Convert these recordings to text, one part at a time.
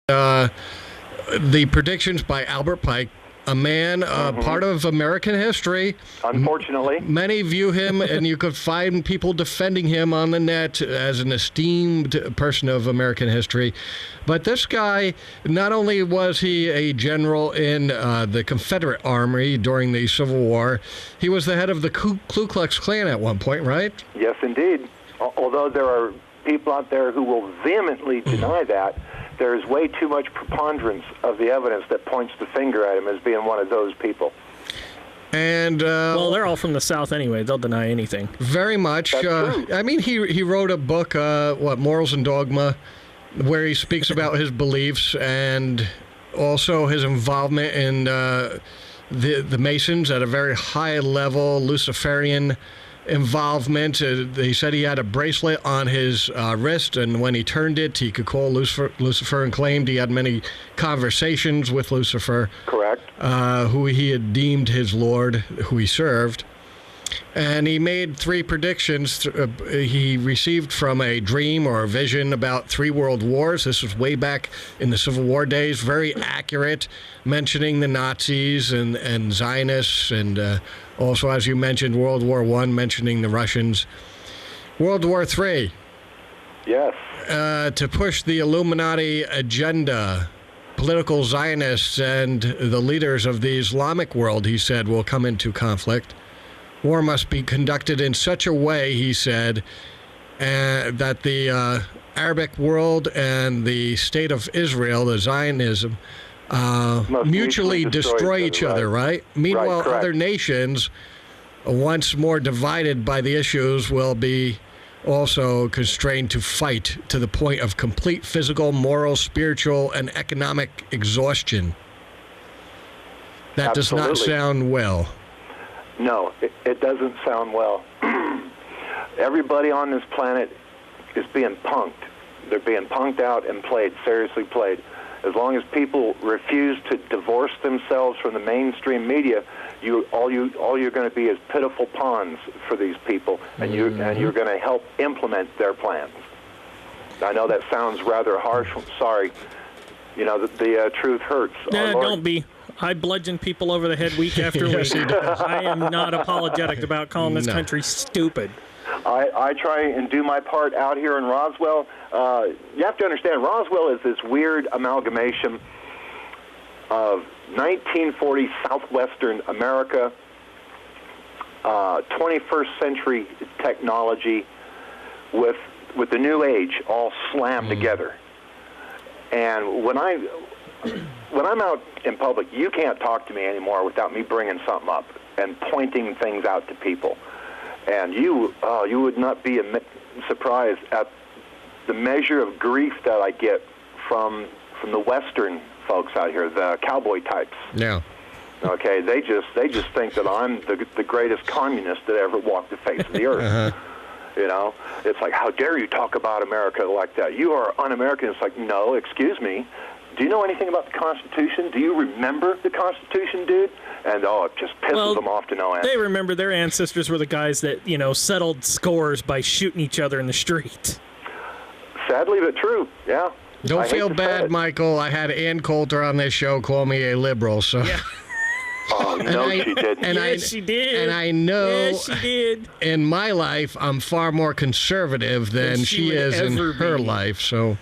the predictions by Albert Pike, a man, part of American history. Unfortunately. Many view him, and you could find people defending him on the net as an esteemed person of American history. But this guy, not only was he a general in the Confederate Army during the Civil War, he was the head of the Ku Klux Klan at one point, right? Yes, indeed. Although there are people out there who will vehemently deny that, there's way too much preponderance of the evidence that points the finger at him as being one of those people. And well, they're all from the South anyway. They'll deny anything. Very much. I mean, he wrote a book, Morals and Dogma, where he speaks about his beliefs and also his involvement in the Masons at a very high level, Luciferian involvement. He said he had a bracelet on his wrist, and when he turned it, he could call Lucifer, and claimed he had many conversations with Lucifer. Correct. Who he had deemed his Lord, who he served. And he made 3 predictions he received from a dream or a vision about 3 world wars. This was way back in the Civil War days, very accurate, mentioning the Nazis and Zionists, and also, as you mentioned, World War I, mentioning the Russians. World War III. Yes. To push the Illuminati agenda. Political Zionists and the leaders of the Islamic world, he said, will come into conflict. War must be conducted in such a way, he said, that the Arabic world and the state of Israel, the Zionism, mutually destroy each other, right? Meanwhile, right, other nations, once more divided by the issues, will be also constrained to fight to the point of complete physical, moral, spiritual, and economic exhaustion. That does not sound well. No, it doesn't sound well. Everybody on this planet is being punked. They're being punked out and played, seriously played. As long as people refuse to divorce themselves from the mainstream media, all you're going to be is pitiful pawns for these people, and you're going to help implement their plans. I know that sounds rather harsh. Sorry, the truth hurts. Nah, don't be. I bludgeon people over the head week after week. I am not apologetic about calling this country stupid. I try and do my part out here in Roswell. You have to understand, Roswell is this weird amalgamation of 1940 southwestern America, 21st century technology with the new age all slammed together. And when I'm out in public, you can't talk to me anymore without me bringing something up and pointing things out to people. And you would not be surprised at the measure of grief that I get from the Western folks out here, the cowboy types. Yeah. Okay, they just think that I'm the greatest communist that ever walked the face of the earth. It's like, how dare you talk about America like that? You are un-American. It's like, no, excuse me. Do you know anything about the Constitution? Do you remember the Constitution, dude? And, it just pisses them off to no end. They remember their ancestors were the guys that, settled scores by shooting each other in the street. Sadly, but true, yeah. Don't feel bad, Michael. I had Ann Coulter on this show call me a liberal, so... Yeah. Oh, no, she didn't. Yes, she did. And I know yes, she did. In my life, I'm far more conservative than she is in her life, so...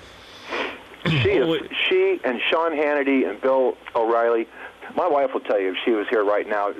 She and Sean Hannity and Bill O'Reilly, my wife will tell you if she was here right now.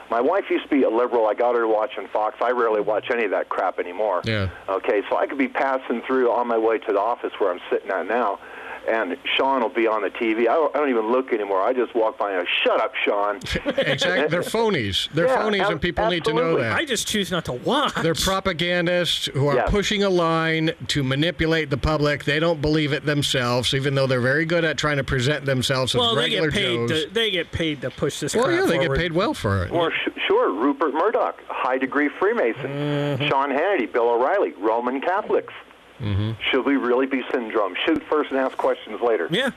My wife used to be a liberal. I got her to watch on Fox. I rarely watch any of that crap anymore. Yeah. Okay, so I could be passing through on my way to the office where I'm sitting at now, and Sean will be on the TV. I don't even look anymore. I just walk by and go, shut up, Sean. Exactly. They're phonies. They're phonies, and people need to know that. I just choose not to watch. They're propagandists who are pushing a line to manipulate the public. They don't believe it themselves, even though they're very good at trying to present themselves as regular Joes. They get paid to push this crap forward. They get paid well for it. Well, sure. Rupert Murdoch, high-degree Freemason. Sean Hannity, Bill O'Reilly, Roman Catholics. Should we really be syndrome? Shoot first and ask questions later. Yeah.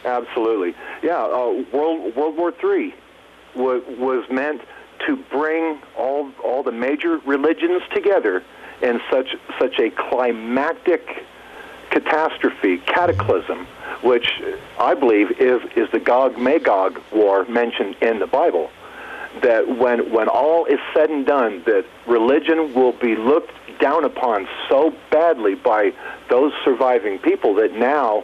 Absolutely. Yeah, World War III was meant to bring all the major religions together in such a climactic catastrophe, cataclysm, which I believe is the Gog-Magog war mentioned in the Bible. That when all is said and done, that religion will be looked down upon so badly by those surviving people that now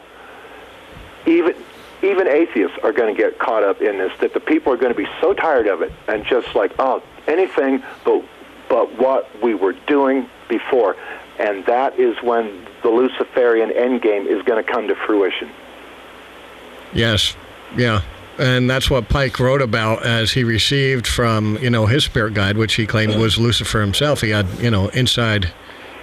even atheists are going to get caught up in this, that the people are going to be so tired of it and just like, oh, anything but what we were doing before. And that is when the Luciferian endgame is going to come to fruition. Yes, yeah. And that's what Pike wrote about as he received from, his spirit guide, which he claimed was Lucifer himself. He had, inside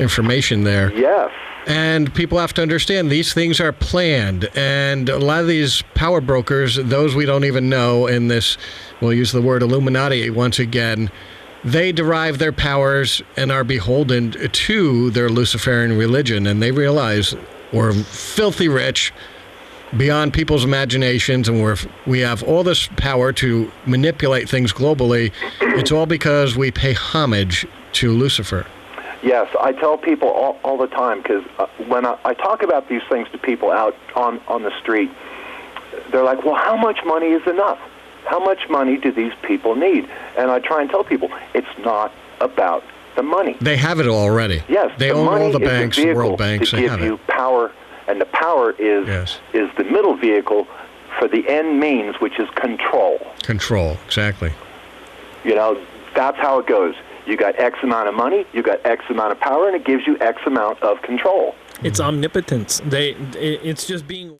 information there. Yes. And people have to understand these things are planned. And a lot of these power brokers, those we don't even know in this, we'll use the word Illuminati once again, they derive their powers and are beholden to their Luciferian religion. And they realize we're filthy rich, beyond people's imaginations, and we have all this power to manipulate things globally. It's all because we pay homage to Lucifer. Yes, I tell people all the time, because when I talk about these things to people out on the street, they're like, well, how much money is enough? How much money do these people need? And I try and tell people, it's not about the money. They have it already. Yes, they own all the banks, the world banks. To give you power. And the power is the middle vehicle for the end means, which is control. Control, exactly. That's how it goes. You got X amount of money, you got X amount of power, and it gives you X amount of control. It's omnipotence. It's just being...